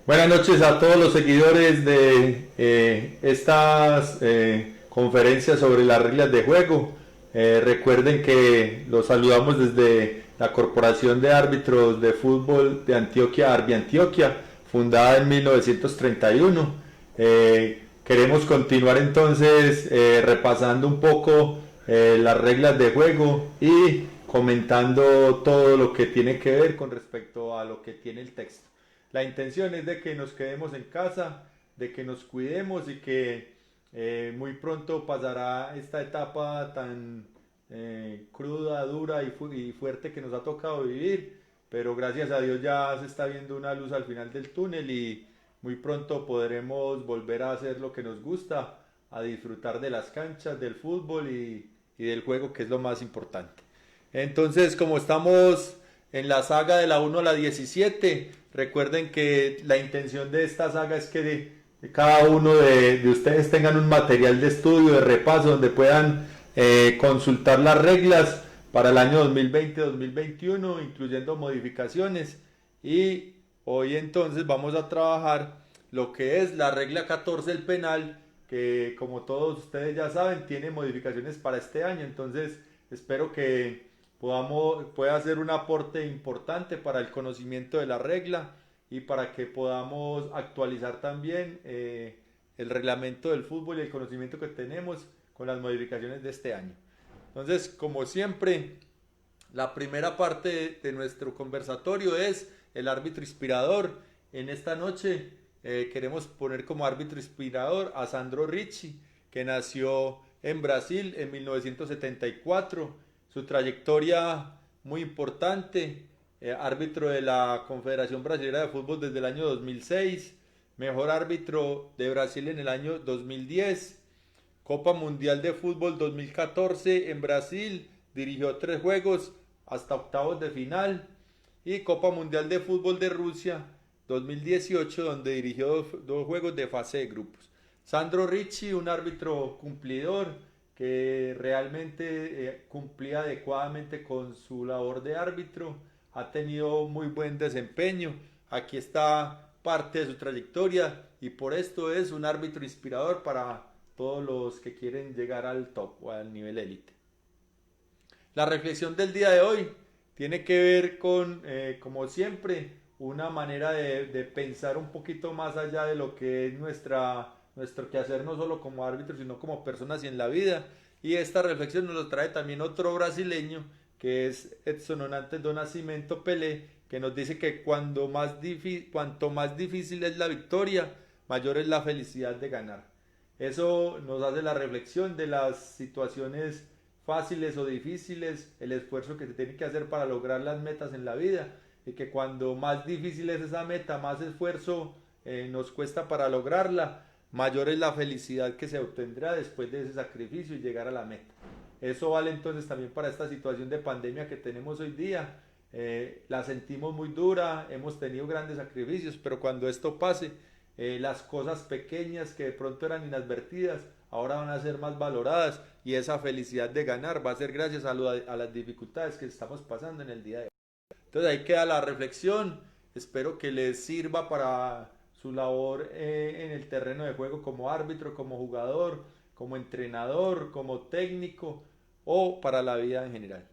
Buenas noches a todos los seguidores de estas conferencias sobre las reglas de juego. Recuerden que los saludamos desde la Corporación de Árbitros de Fútbol de Antioquia, Arbi Antioquia, fundada en 1931. Queremos continuar entonces repasando un poco las reglas de juego y comentando todo lo que tiene que ver con respecto a lo que tiene el texto. La intención es de que nos quedemos en casa, de que nos cuidemos y que muy pronto pasará esta etapa tan cruda, dura y fuerte que nos ha tocado vivir, pero gracias a Dios ya se está viendo una luz al final del túnel y muy pronto podremos volver a hacer lo que nos gusta, a disfrutar de las canchas, del fútbol y del juego, que es lo más importante. Entonces, como estamos en la saga de la 1 a la 17, recuerden que la intención de esta saga es que cada uno de ustedes tengan un material de estudio, de repaso, donde puedan consultar las reglas para el año 2020-2021, incluyendo modificaciones. Y hoy entonces vamos a trabajar lo que es la regla 14 del penal, que como todos ustedes ya saben, tiene modificaciones para este año. Entonces, espero que pueda ser un aporte importante para el conocimiento de la regla y para que podamos actualizar también el reglamento del fútbol y el conocimiento que tenemos con las modificaciones de este año. Entonces, como siempre, la primera parte de nuestro conversatorio es el árbitro inspirador. En esta noche queremos poner como árbitro inspirador a Sandro Ricci, que nació en Brasil en 1974. Su trayectoria muy importante, árbitro de la Confederación Brasilera de Fútbol desde el año 2006, mejor árbitro de Brasil en el año 2010, Copa Mundial de Fútbol 2014 en Brasil, dirigió 3 juegos hasta octavos de final, y Copa Mundial de Fútbol de Rusia 2018, donde dirigió dos juegos de fase de grupos. Sandro Ricci, un árbitro cumplidor que realmente cumplía adecuadamente con su labor de árbitro, ha tenido muy buen desempeño. Aquí está parte de su trayectoria y por esto es un árbitro inspirador para todos los que quieren llegar al top o al nivel élite. La reflexión del día de hoy tiene que ver con, como siempre, una manera de pensar un poquito más allá de lo que es nuestro quehacer, no solo como árbitros, sino como personas y en la vida. Y esta reflexión nos lo trae también otro brasileño, que es Edson Onantes do Nascimento Pelé, que nos dice que cuanto más difícil es la victoria, mayor es la felicidad de ganar. Eso nos hace la reflexión de las situaciones fáciles o difíciles, el esfuerzo que se tiene que hacer para lograr las metas en la vida, y que cuando más difícil es esa meta, más esfuerzo nos cuesta para lograrla, mayor es la felicidad que se obtendrá después de ese sacrificio y llegar a la meta. Eso vale entonces también para esta situación de pandemia que tenemos hoy día. La sentimos muy dura, hemos tenido grandes sacrificios, pero cuando esto pase, las cosas pequeñas que de pronto eran inadvertidas, ahora van a ser más valoradas, y esa felicidad de ganar va a ser gracias a las dificultades que estamos pasando en el día de hoy. Entonces ahí queda la reflexión, espero que les sirva para su labor en el terreno de juego como árbitro, como jugador, como entrenador, como técnico o para la vida en general.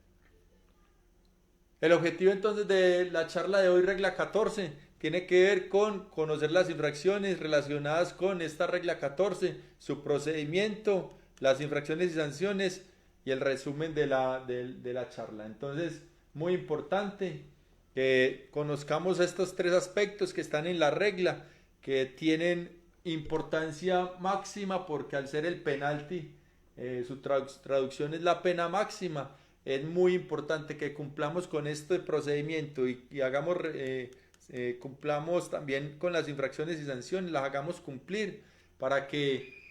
El objetivo entonces de la charla de hoy, regla 14, tiene que ver con conocer las infracciones relacionadas con esta regla 14, su procedimiento, las infracciones y sanciones y el resumen de la charla. Entonces, muy importante que conozcamos estos 3 aspectos que están en la regla, que tienen importancia máxima porque al ser el penalti, su traducción es la pena máxima. Es muy importante que cumplamos con este procedimiento y hagamos, cumplamos también con las infracciones y sanciones, las hagamos cumplir para que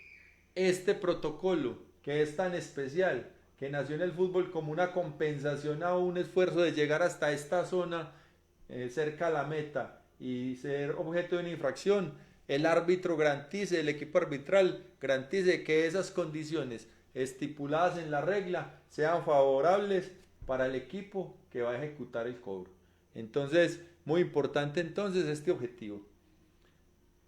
este protocolo, que es tan especial, que nació en el fútbol como una compensación a un esfuerzo de llegar hasta esta zona cerca a la meta y ser objeto de una infracción, el árbitro garantice, el equipo arbitral garantice que esas condiciones estipuladas en la regla sean favorables para el equipo que va a ejecutar el cobro. Entonces, muy importante entonces este objetivo.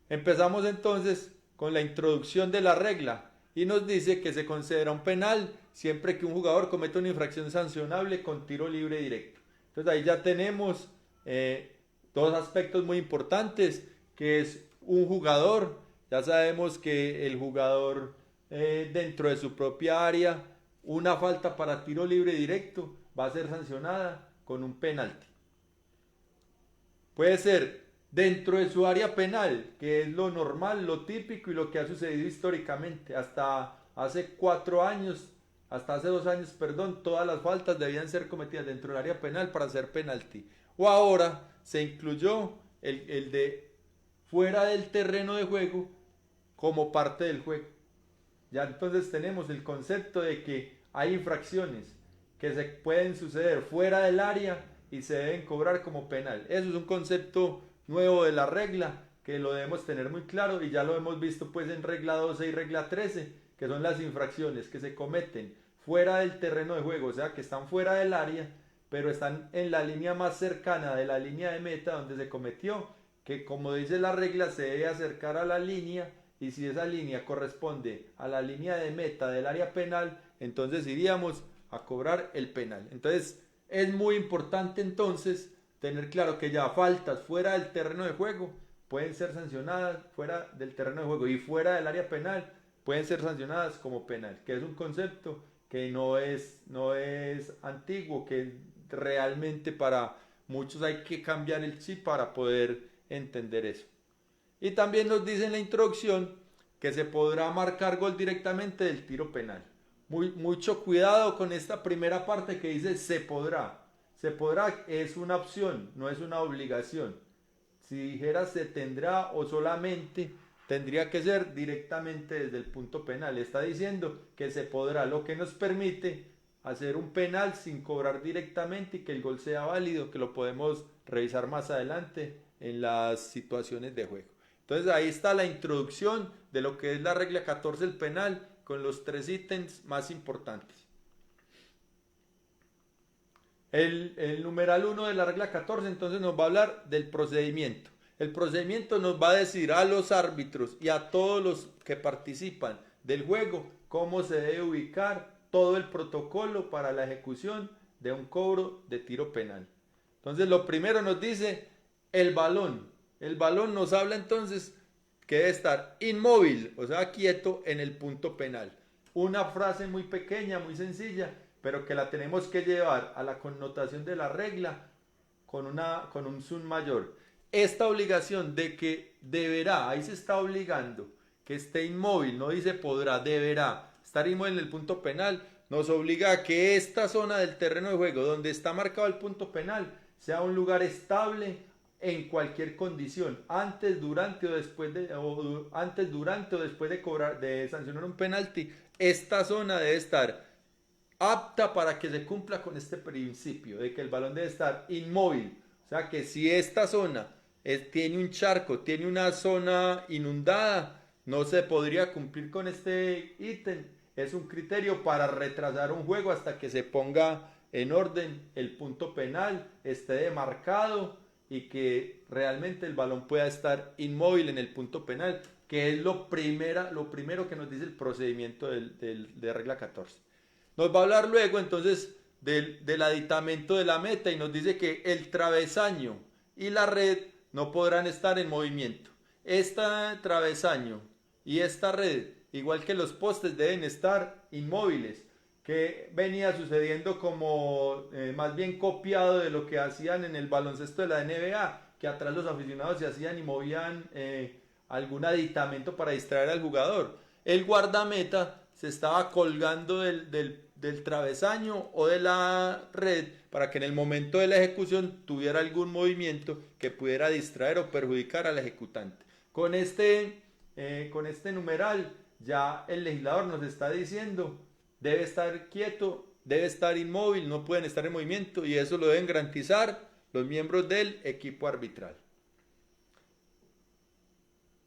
Empezamos entonces con la introducción de la regla y nos dice que se considera un penal siempre que un jugador cometa una infracción sancionable con tiro libre directo. Entonces ahí ya tenemos dos aspectos muy importantes, que es un jugador. Ya sabemos que el jugador dentro de su propia área, una falta para tiro libre directo va a ser sancionada con un penalti. Puede ser dentro de su área penal, que es lo normal, lo típico y lo que ha sucedido históricamente. Hasta hace 4 años, hasta hace 2 años, perdón, todas las faltas debían ser cometidas dentro del área penal para ser penalti. O ahora se incluyó el de fuera del terreno de juego como parte del juego. Ya entonces tenemos el concepto de que hay infracciones que se pueden suceder fuera del área y se deben cobrar como penal. Eso es un concepto nuevo de la regla que lo debemos tener muy claro y ya lo hemos visto pues en regla 12 y regla 13, que son las infracciones que se cometen fuera del terreno de juego, o sea que están fuera del área, pero están en la línea más cercana de la línea de meta donde se cometió, que como dice la regla se debe acercar a la línea y si esa línea corresponde a la línea de meta del área penal, entonces iríamos a cobrar el penal. Entonces es muy importante entonces tener claro que ya faltas fuera del terreno de juego pueden ser sancionadas fuera del terreno de juego y fuera del área penal pueden ser sancionadas como penal, que es un concepto que no es antiguo, que realmente para muchos hay que cambiar el chip para poder entender eso. Y también nos dice en la introducción que se podrá marcar gol directamente del tiro penal. Mucho cuidado con esta primera parte que dice se podrá. Se podrá es una opción, no es una obligación. Si dijera se tendrá o solamente, tendría que ser directamente desde el punto penal. Está diciendo que se podrá, lo que nos permite hacer un penal sin cobrar directamente y que el gol sea válido, que lo podemos revisar más adelante en las situaciones de juego. Entonces ahí está la introducción de lo que es la regla 14 del penal con los 3 ítems más importantes. El numeral 1 de la regla 14 entonces nos va a hablar del procedimiento. El procedimiento nos va a decir a los árbitros y a todos los que participan del juego cómo se debe ubicar todo el protocolo para la ejecución de un cobro de tiro penal. Entonces lo primero nos dice el balón. El balón nos habla entonces que debe estar inmóvil, o sea, quieto en el punto penal. Una frase muy pequeña, muy sencilla, pero que la tenemos que llevar a la connotación de la regla con un sum mayor. Esta obligación de que deberá, ahí se está obligando, que esté inmóvil, no dice podrá, deberá estar inmóvil en el punto penal, nos obliga a que esta zona del terreno de juego, donde está marcado el punto penal, sea un lugar estable en cualquier condición, antes, durante o después de cobrar, de sancionar un penalti. Esta zona debe estar apta para que se cumpla con este principio de que el balón debe estar inmóvil. O sea que si esta zona tiene un charco, tiene una zona inundada, no se podría cumplir con este ítem. Es un criterio para retrasar un juego hasta que se ponga en orden el punto penal, esté demarcado y que realmente el balón pueda estar inmóvil en el punto penal, que es lo primero que nos dice el procedimiento de regla 14. Nos va a hablar luego entonces del aditamento de la meta y nos dice que el travesaño y la red no podrán estar en movimiento. Este travesaño y esta red, igual que los postes, deben estar inmóviles, que venía sucediendo como más bien copiado de lo que hacían en el baloncesto de la NBA, que atrás los aficionados se hacían y movían algún aditamento para distraer al jugador. El guardameta se estaba colgando del travesaño o de la red para que en el momento de la ejecución tuviera algún movimiento que pudiera distraer o perjudicar al ejecutante. Con este numeral ya el legislador nos está diciendo debe estar quieto, debe estar inmóvil, no pueden estar en movimiento y eso lo deben garantizar los miembros del equipo arbitral.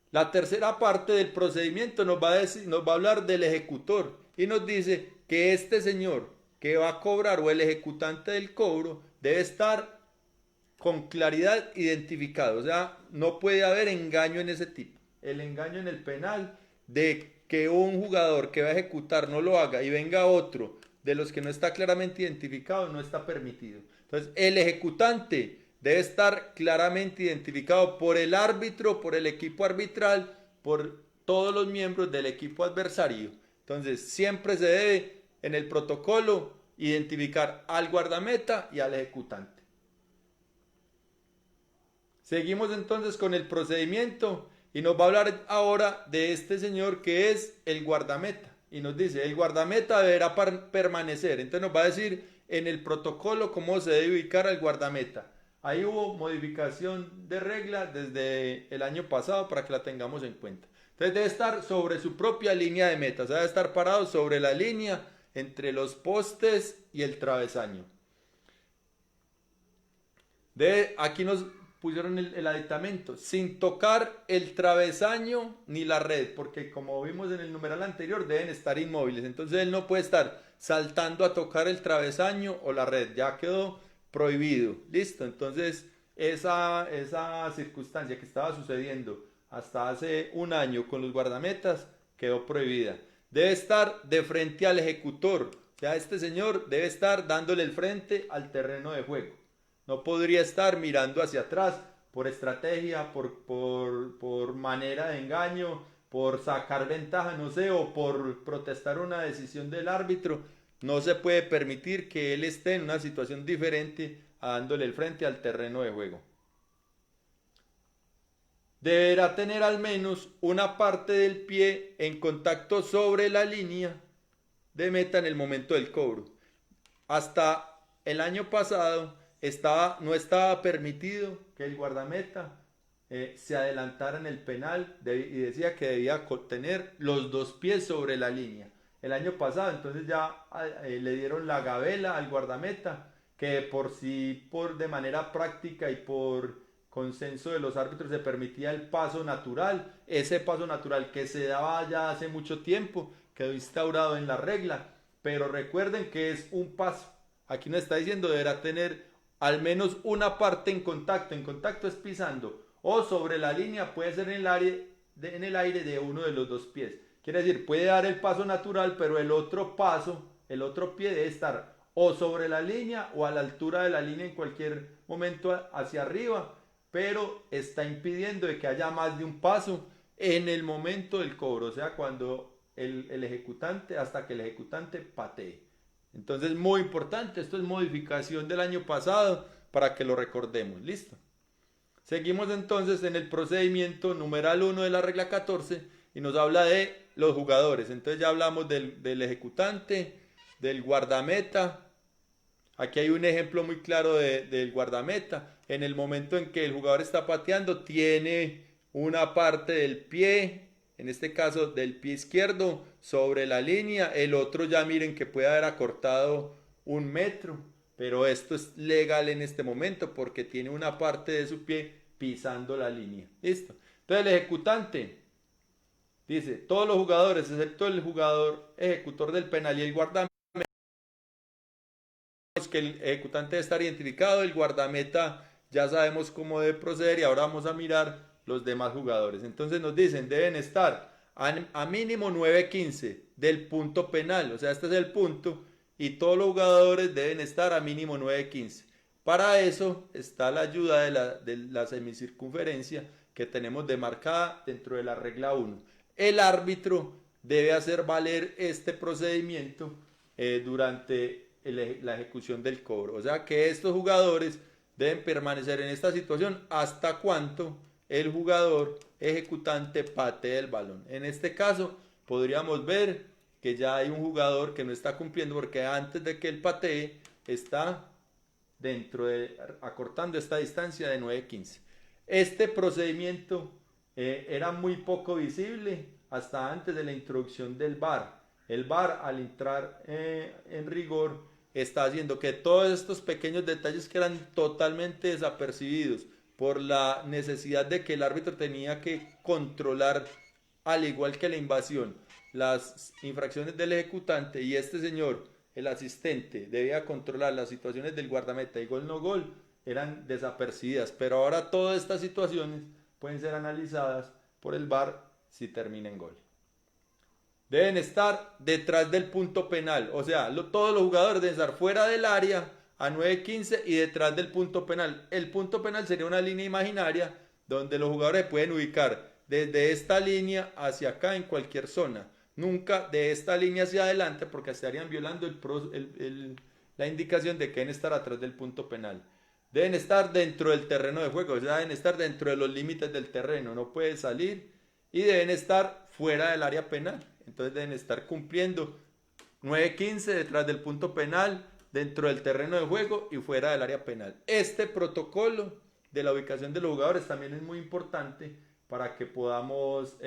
La tercera parte del procedimiento nos va a hablar del ejecutor y nos dice que este señor que va a cobrar o el ejecutante del cobro debe estar con claridad identificado, o sea, no puede haber engaño en ese tipo. el engaño en el penal de que un jugador que va a ejecutar no lo haga y venga otro de los que no está claramente identificado, no está permitido. Entonces, el ejecutante debe estar claramente identificado por el árbitro, por el equipo arbitral, por todos los miembros del equipo adversario. Entonces, siempre se debe en el protocolo identificar al guardameta y al ejecutante. Seguimos entonces con el procedimiento y nos va a hablar ahora de este señor que es el guardameta. Y nos dice, el guardameta deberá permanecer. Entonces nos va a decir en el protocolo cómo se debe ubicar al guardameta. Ahí hubo modificación de regla desde el año pasado para que la tengamos en cuenta. Entonces debe estar sobre su propia línea de meta, o sea, debe estar parado sobre la línea entre los postes y el travesaño. Aquí nos pusieron el aditamento, sin tocar el travesaño ni la red, porque como vimos en el numeral anterior, deben estar inmóviles. Entonces él no puede estar saltando a tocar el travesaño o la red, ya quedó prohibido. Listo, entonces esa circunstancia que estaba sucediendo hasta hace un año con los guardametas quedó prohibida. Debe estar de frente al ejecutor, o sea, este señor debe estar dándole el frente al terreno de juego. No podría estar mirando hacia atrás por estrategia, por manera de engaño, por sacar ventaja, no sé, o por protestar una decisión del árbitro. No se puede permitir que él esté en una situación diferente dándole el frente al terreno de juego. Deberá tener al menos una parte del pie en contacto sobre la línea de meta en el momento del cobro. Hasta el año pasado no estaba permitido que el guardameta se adelantara en el penal y decía que debía tener los dos pies sobre la línea. El año pasado entonces ya le dieron la gabela al guardameta que por de manera práctica y por consenso de los árbitros se permitía el paso natural. Ese paso natural que se daba ya hace mucho tiempo quedó instaurado en la regla, pero recuerden que es un paso. Aquí nos está diciendo deberá tener al menos una parte en contacto. En contacto es pisando o sobre la línea, puede ser en el aire de uno de los dos pies. Quiere decir, puede dar el paso natural, pero el otro paso, el otro pie debe estar o sobre la línea o a la altura de la línea en cualquier momento hacia arriba, pero está impidiendo de que haya más de un paso en el momento del cobro, o sea, cuando el ejecutante, hasta que el ejecutante patee. Entonces, muy importante, esto es modificación del año pasado para que lo recordemos. Listo. Seguimos entonces en el procedimiento numeral 1 de la regla 14 y nos habla de los jugadores. Entonces ya hablamos del ejecutante, del guardameta. Aquí hay un ejemplo muy claro del guardameta. En el momento en que el jugador está pateando, tiene una parte del pie, en este caso del pie izquierdo, sobre la línea. El otro ya miren que puede haber acortado 1 metro. Pero esto es legal en este momento porque tiene una parte de su pie pisando la línea. Listo. Entonces el ejecutante dice, todos los jugadores, excepto el jugador ejecutor del penal y el guardameta, que el ejecutante debe estar identificado, el guardameta ya sabemos cómo debe proceder y ahora vamos a mirar los demás jugadores. Entonces nos dicen, deben estar a mínimo 9-15 del punto penal, o sea, este es el punto y todos los jugadores deben estar a mínimo 9-15. Para eso está la ayuda de la semicircunferencia que tenemos demarcada dentro de la regla 1. El árbitro debe hacer valer este procedimiento durante la ejecución del cobro. O sea que estos jugadores deben permanecer en esta situación hasta cuanto el jugador ejecutante patee el balón. En este caso podríamos ver que ya hay un jugador que no está cumpliendo porque antes de que él patee está acortando esta distancia de 9-15. Este procedimiento era muy poco visible hasta antes de la introducción del VAR. El VAR al entrar en rigor está haciendo que todos estos pequeños detalles que eran totalmente desapercibidos por la necesidad de que el árbitro tenía que controlar, al igual que la invasión, las infracciones del ejecutante y este señor, el asistente, debía controlar las situaciones del guardameta y gol no gol, eran desapercibidas. Pero ahora todas estas situaciones pueden ser analizadas por el VAR si termina en gol. Deben estar detrás del punto penal, o sea, todos los jugadores deben estar fuera del área a 9:15 y detrás del punto penal. El punto penal sería una línea imaginaria donde los jugadores pueden ubicar desde esta línea hacia acá en cualquier zona. Nunca de esta línea hacia adelante porque estarían violando la indicación de que deben estar atrás del punto penal. Deben estar dentro del terreno de juego, o sea, deben estar dentro de los límites del terreno, no pueden salir y deben estar fuera del área penal. Entonces deben estar cumpliendo 9:15 detrás del punto penal, dentro del terreno de juego y fuera del área penal. Este protocolo de la ubicación de los jugadores también es muy importante para que podamos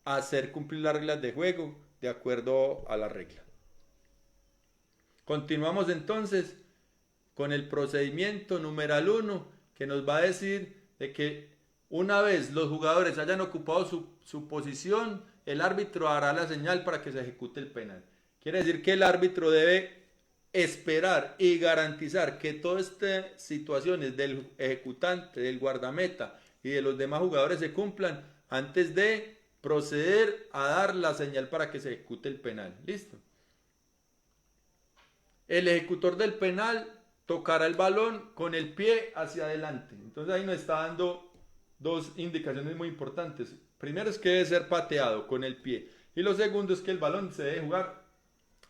hacer cumplir las reglas de juego de acuerdo a la regla. Continuamos entonces con el procedimiento numeral 1 que nos va a decir de que una vez los jugadores hayan ocupado su posición, el árbitro hará la señal para que se ejecute el penal. Quiere decir que el árbitro debe esperar y garantizar que todas estas situaciones del ejecutante, del guardameta y de los demás jugadores se cumplan antes de proceder a dar la señal para que se ejecute el penal. ¿Listo? El ejecutor del penal tocará el balón con el pie hacia adelante. Entonces ahí nos está dando dos indicaciones muy importantes. Primero es que debe ser pateado con el pie. Y lo segundo es que el balón se debe jugar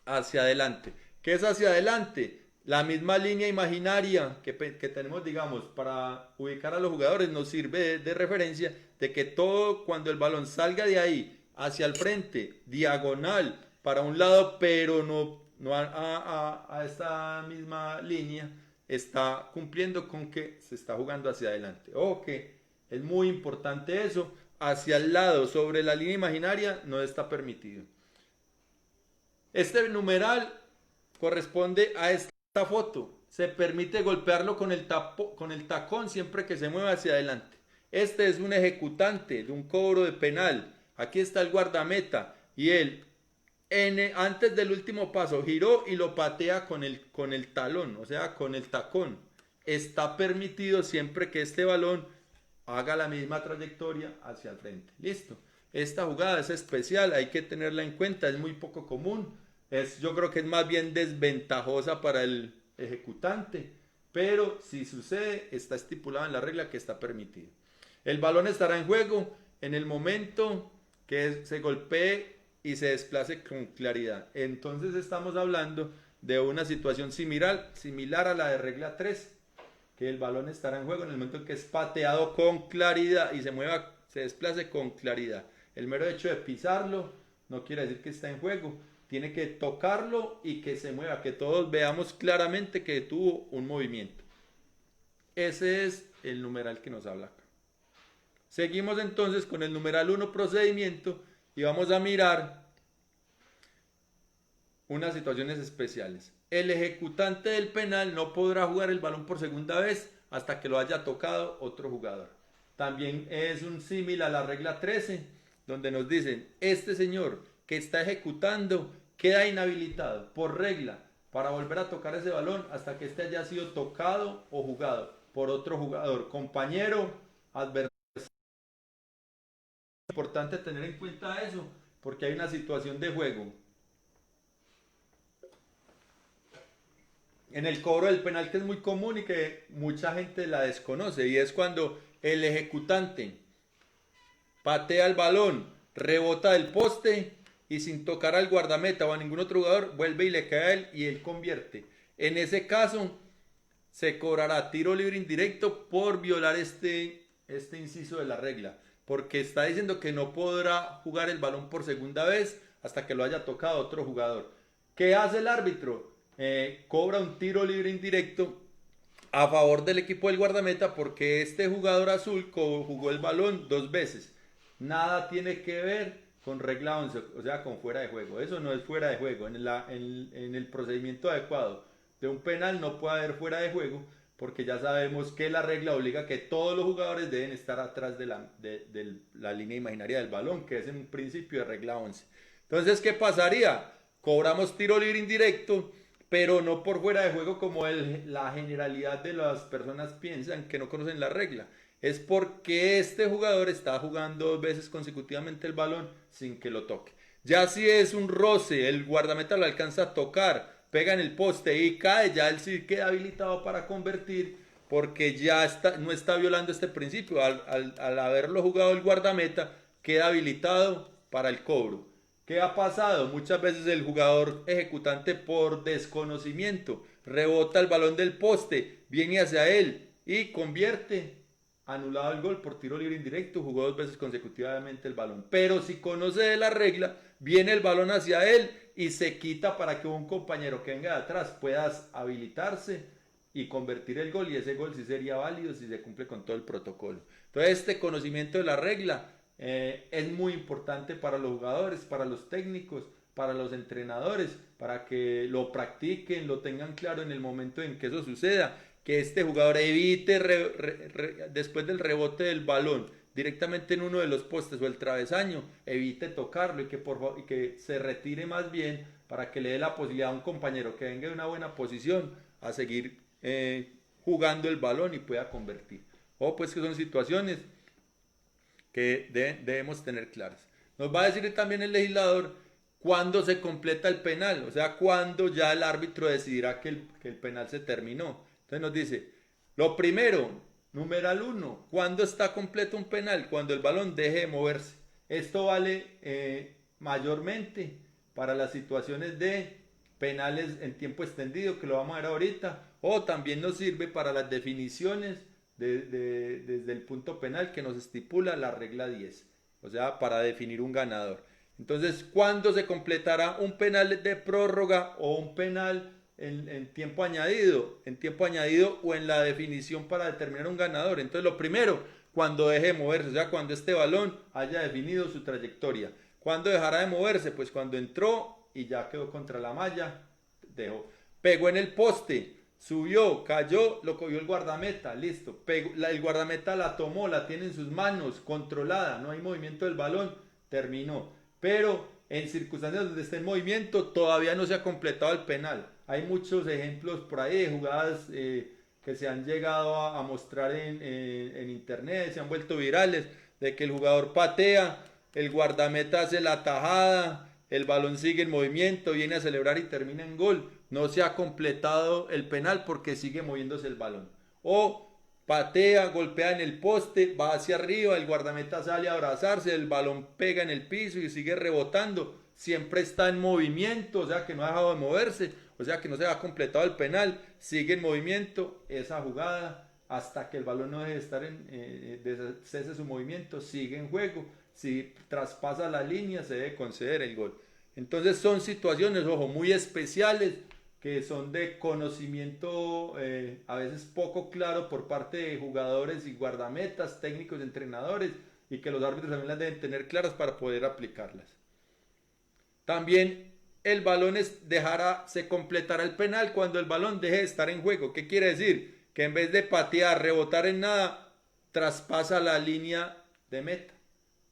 hacia adelante. ¿Qué es hacia adelante? La misma línea imaginaria que tenemos, digamos, para ubicar a los jugadores nos sirve de referencia de que todo cuando el balón salga de ahí hacia el frente, diagonal, para un lado, pero no a esta misma línea, está cumpliendo con que se está jugando hacia adelante. Ok, es muy importante eso. Hacia el lado, sobre la línea imaginaria, no está permitido. Este numeral corresponde a esta foto. Se permite golpearlo con el tacón siempre que se mueva hacia adelante. Este es un ejecutante de un cobro de penal. Aquí está el guardameta y él antes del último paso giró y lo patea con el talón, o sea, con el tacón. Está permitido siempre que este balón haga la misma trayectoria hacia el frente. Listo. Esta jugada es especial, hay que tenerla en cuenta, es muy poco común. Yo creo que es más bien desventajosa para el ejecutante, pero si sucede, está estipulado en la regla que está permitido. El balón estará en juego en el momento que se golpee y se desplace con claridad. Entonces estamos hablando de una situación similar a la de regla 3, que el balón estará en juego en el momento en que es pateado con claridad y se desplace con claridad. El mero hecho de pisarlo no quiere decir que está en juego. Tiene que tocarlo y que se mueva, que todos veamos claramente que tuvo un movimiento. Ese es el numeral que nos habla acá. Seguimos entonces con el numeral 1 procedimiento y vamos a mirar unas situaciones especiales. El ejecutante del penal no podrá jugar el balón por segunda vez hasta que lo haya tocado otro jugador. También es un símil a la regla 13, donde nos dicen, este señor que está ejecutando queda inhabilitado por regla para volver a tocar ese balón hasta que este haya sido tocado o jugado por otro jugador, compañero, adversario. Es importante tener en cuenta eso porque hay una situación de juego. En el cobro del penal que es muy común y que mucha gente la desconoce, y es cuando el ejecutante patea el balón, rebota del poste y sin tocar al guardameta o a ningún otro jugador vuelve y le cae a él y él convierte. En ese caso se cobrará tiro libre indirecto por violar este inciso de la regla, porque está diciendo que no podrá jugar el balón por segunda vez hasta que lo haya tocado otro jugador. ¿Qué hace el árbitro? Cobra un tiro libre indirecto a favor del equipo del guardameta porque este jugador azul jugó el balón 2 veces. Nada tiene que ver con regla 11, o sea, con fuera de juego. Eso no es fuera de juego. En el procedimiento adecuado de un penal no puede haber fuera de juego porque ya sabemos que la regla obliga a que todos los jugadores deben estar atrás de la línea imaginaria del balón, que es en un principio de regla 11. Entonces, ¿qué pasaría? Cobramos tiro libre indirecto, pero no por fuera de juego como la generalidad de las personas piensan que no conocen la regla. es porque este jugador está jugando 2 veces consecutivamente el balón sin que lo toque. Ya si es un roce, el guardameta lo alcanza a tocar, pega en el poste y cae, ya él sí queda habilitado para convertir porque ya no está violando este principio. Al haberlo jugado el guardameta, queda habilitado para el cobro. ¿Qué ha pasado? Muchas veces el jugador ejecutante por desconocimiento rebota el balón del poste, viene hacia él y convierte. Anulado el gol por tiro libre indirecto, jugó 2 veces consecutivamente el balón. Pero si conoce de la regla, viene el balón hacia él y se quita para que un compañero que venga de atrás pueda habilitarse y convertir el gol, y ese gol sí sería válido si se cumple con todo el protocolo. Entonces este conocimiento de la regla es muy importante para los jugadores, para los técnicos, para los entrenadores, para que lo practiquen, lo tengan claro en el momento en que eso suceda, que este jugador evite después del rebote del balón directamente en uno de los postes o el travesaño, evite tocarlo y que se retire más bien para que le dé la posibilidad a un compañero que venga de una buena posición a seguir jugando el balón y pueda convertir. O pues que son situaciones que debemos tener claras. Nos va a decir también el legislador cuándo se completa el penal, o sea, cuándo ya el árbitro decidirá que el penal se terminó. Entonces nos dice, lo primero, numeral 1, ¿cuándo está completo un penal? Cuando el balón deje de moverse. Esto vale mayormente para las situaciones de penales en tiempo extendido, que lo vamos a ver ahorita, o también nos sirve para las definiciones desde el punto penal que nos estipula la regla 10, o sea, para definir un ganador. Entonces, ¿cuándo se completará un penal de prórroga o un penal en tiempo añadido? En tiempo añadido o en la definición para determinar un ganador. Entonces, lo primero, cuando deje de moverse, o sea, cuando este balón haya definido su trayectoria. ¿Cuándo dejará de moverse? Pues cuando entró y ya quedó contra la malla, dejó. Pegó en el poste, subió, cayó, lo cogió el guardameta, listo. El guardameta la tomó, la tiene en sus manos, controlada, no hay movimiento del balón, terminó. Pero en circunstancias donde esté en movimiento, todavía no se ha completado el penal. Hay muchos ejemplos por ahí de jugadas que se han llegado a mostrar en internet, se han vuelto virales, de que el jugador patea, el guardameta hace la tajada, el balón sigue en movimiento, viene a celebrar y termina en gol. No se ha completado el penal porque sigue moviéndose el balón. O patea, golpea en el poste, va hacia arriba, el guardameta sale a abrazarse, el balón pega en el piso y sigue rebotando. Siempre está en movimiento, o sea que no ha dejado de moverse, o sea que no se ha completado el penal, sigue en movimiento esa jugada hasta que el balón no deje de estar cese su movimiento, sigue en juego. Si traspasa la línea, se debe conceder el gol. Entonces son situaciones, ojo, muy especiales, que son de conocimiento a veces poco claro por parte de jugadores y guardametas, técnicos, entrenadores, y que los árbitros también las deben tener claras para poder aplicarlas. También el balón se completará el penal cuando el balón deje de estar en juego. ¿Qué quiere decir? Que en vez de patear, rebotar en nada, traspasa la línea de meta.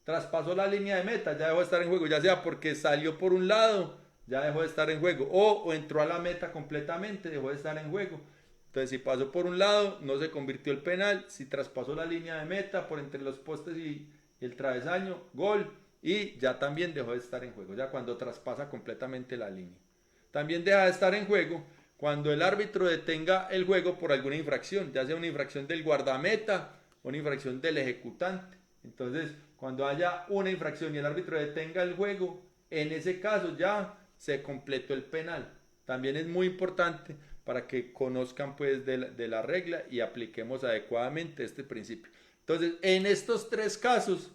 Traspasó la línea de meta, ya dejó de estar en juego, ya sea porque salió por un lado, ya dejó de estar en juego, o entró a la meta completamente, dejó de estar en juego. Entonces, si pasó por un lado, no se convirtió el penal. Si traspasó la línea de meta por entre los postes y el travesaño, gol, y ya también dejó de estar en juego, ya cuando traspasa completamente la línea. También deja de estar en juego cuando el árbitro detenga el juego por alguna infracción, ya sea una infracción del guardameta o una infracción del ejecutante. Entonces, cuando haya una infracción y el árbitro detenga el juego, en ese caso ya se completó el penal. También es muy importante para que conozcan pues de la regla y apliquemos adecuadamente este principio. Entonces, en estos 3 casos,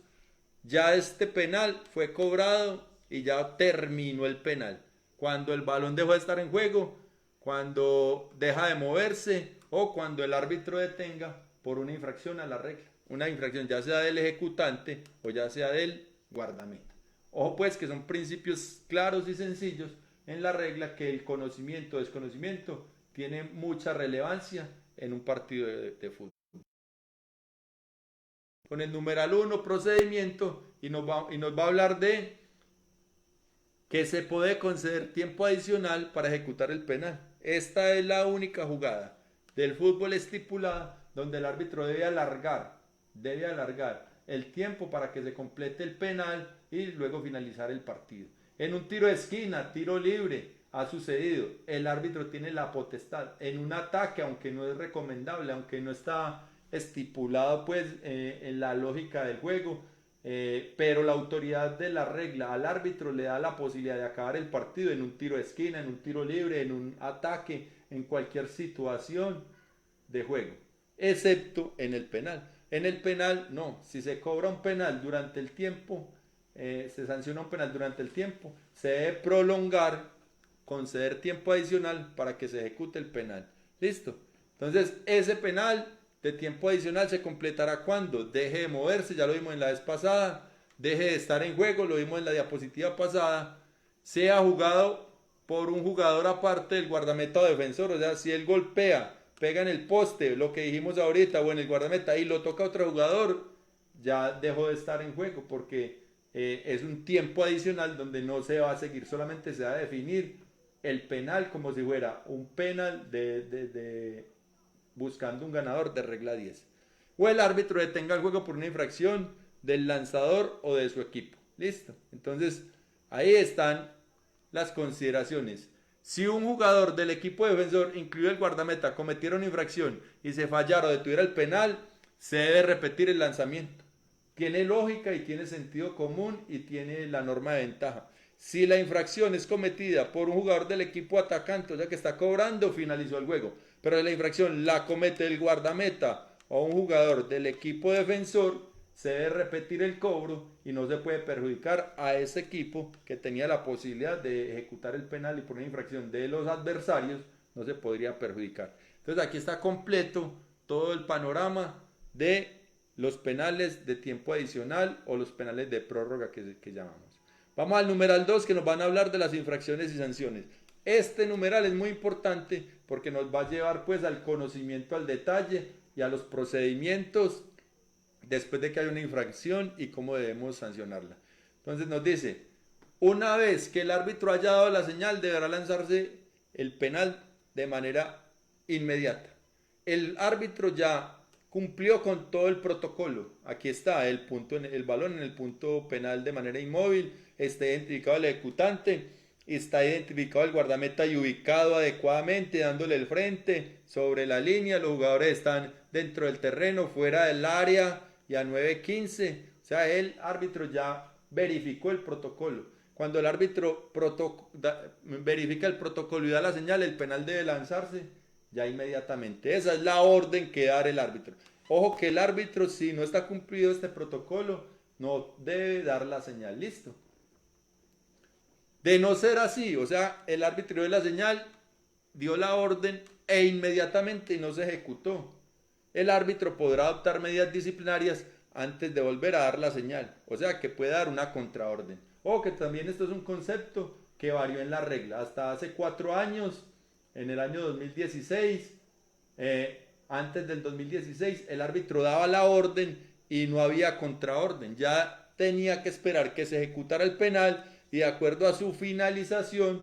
ya este penal fue cobrado y ya terminó el penal. Cuando el balón dejó de estar en juego, cuando deja de moverse o cuando el árbitro detenga por una infracción a la regla. Una infracción ya sea del ejecutante o ya sea del guardameta. Ojo pues que son principios claros y sencillos en la regla, que el conocimiento o desconocimiento tiene mucha relevancia en un partido de fútbol. Con el numeral 1, procedimiento, y nos va a hablar de que se puede conceder tiempo adicional para ejecutar el penal. Esta es la única jugada del fútbol estipulada donde el árbitro debe alargar debe alargar el tiempo para que se complete el penal y luego finalizar el partido. En un tiro de esquina, tiro libre, ha sucedido, el árbitro tiene la potestad. En un ataque, aunque no es recomendable, aunque no está estipulado pues en la lógica del juego, pero la autoridad de la regla al árbitro le da la posibilidad de acabar el partido en un tiro de esquina, en un tiro libre, en un ataque, en cualquier situación de juego, excepto en el penal. En el penal no, si se cobra un penal durante el tiempo, se sanciona un penal durante el tiempo, se debe prolongar, conceder tiempo adicional para que se ejecute el penal. Listo. Entonces ese penal de tiempo adicional se completará cuando deje de moverse, ya lo vimos en la vez pasada, deje de estar en juego, lo vimos en la diapositiva pasada, sea jugado por un jugador aparte del guardameta o defensor. O sea, si él golpea, pega en el poste, lo que dijimos ahorita, o en el guardameta y lo toca otro jugador, ya dejó de estar en juego porque es un tiempo adicional donde no se va a seguir, solamente se va a definir el penal como si fuera un penal de buscando un ganador de regla 10. O el árbitro detenga el juego por una infracción del lanzador o de su equipo. Listo. Entonces, ahí están las consideraciones. Si un jugador del equipo defensor, incluido el guardameta, cometiera una infracción y se fallara o detuviera el penal, se debe repetir el lanzamiento. Tiene lógica y tiene sentido común y tiene la norma de ventaja. Si la infracción es cometida por un jugador del equipo atacante, o sea que está cobrando, finalizó el juego. Pero si la infracción la comete el guardameta o un jugador del equipo defensor, se debe repetir el cobro y no se puede perjudicar a ese equipo que tenía la posibilidad de ejecutar el penal, y por una infracción de los adversarios no se podría perjudicar. Entonces aquí está completo todo el panorama de los penales de tiempo adicional o los penales de prórroga que llamamos. Vamos al numeral 2, que nos van a hablar de las infracciones y sanciones. Este numeral es muy importante porque nos va a llevar pues al conocimiento al detalle y a los procedimientos después de que haya una infracción y cómo debemos sancionarla. Entonces nos dice, una vez que el árbitro haya dado la señal, deberá lanzarse el penal de manera inmediata. El árbitro ya cumplió con todo el protocolo. Aquí está el punto, el balón en el punto penal de manera inmóvil, está identificado el ejecutante, está identificado el guardameta y ubicado adecuadamente, dándole el frente sobre la línea. Los jugadores están dentro del terreno, fuera del área y a 9:15. O sea, el árbitro ya verificó el protocolo. Cuando el árbitro verifica el protocolo y da la señal, el penal debe lanzarse ya inmediatamente. Esa es la orden que da el árbitro. Ojo que el árbitro, si no está cumplido este protocolo, no debe dar la señal. Listo. De no ser así, o sea, el árbitro dio la señal, dio la orden e inmediatamente no se ejecutó, el árbitro podrá adoptar medidas disciplinarias antes de volver a dar la señal. O sea, que puede dar una contraorden. O que también esto es un concepto que varió en la regla. Hasta hace 4 años, en el año 2016, antes del 2016, el árbitro daba la orden y no había contraorden. Ya tenía que esperar que se ejecutara el penal y de acuerdo a su finalización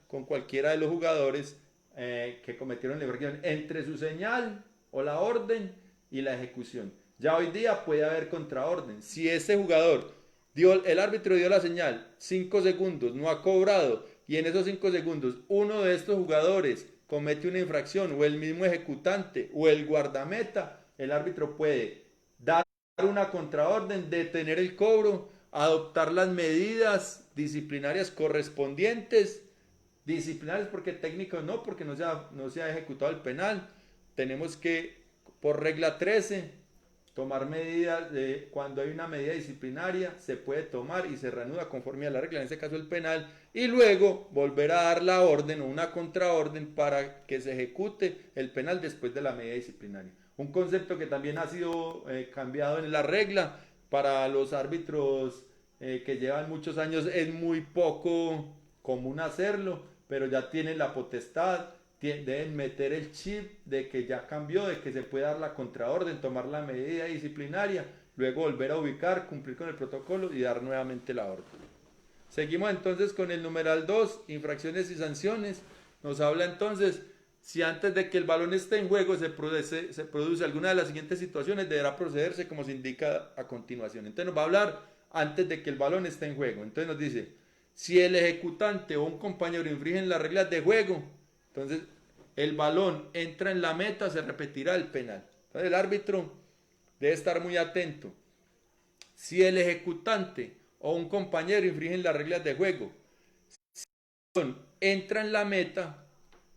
con cualquiera de los jugadores que cometieron la infracción entre su señal o la orden y la ejecución. Ya hoy día puede haber contraorden. Si ese jugador el árbitro dio la señal 5 segundos, no ha cobrado, y en esos 5 segundos uno de estos jugadores comete una infracción, o el mismo ejecutante o el guardameta, el árbitro puede dar una contraorden, detener el cobro, adoptar las medidas disciplinarias correspondientes. Disciplinarias porque técnicos no, porque no se ha ejecutado el penal. Tenemos que, por regla 13, tomar medidas. Cuando hay una medida disciplinaria se puede tomar y se reanuda conforme a la regla, en este caso el penal, y luego volver a dar la orden o una contraorden para que se ejecute el penal después de la medida disciplinaria. Un concepto que también ha sido cambiado en la regla para los árbitros que llevan muchos años. Es muy poco común hacerlo, pero ya tienen la potestad, deben meter el chip de que ya cambió, de que se puede dar la contraorden, tomar la medida disciplinaria, luego volver a ubicar, cumplir con el protocolo y dar nuevamente la orden. Seguimos entonces con el numeral 2, infracciones y sanciones. Nos habla entonces, si antes de que el balón esté en juego se produce alguna de las siguientes situaciones, deberá procederse como se indica a continuación. Entonces nos va a hablar antes de que el balón esté en juego. Entonces nos dice, si el ejecutante o un compañero infringen las reglas de juego, entonces el balón entra en la meta, se repetirá el penal. Entonces el árbitro debe estar muy atento. Si el ejecutante o un compañero infringen las reglas de juego, entra en la meta,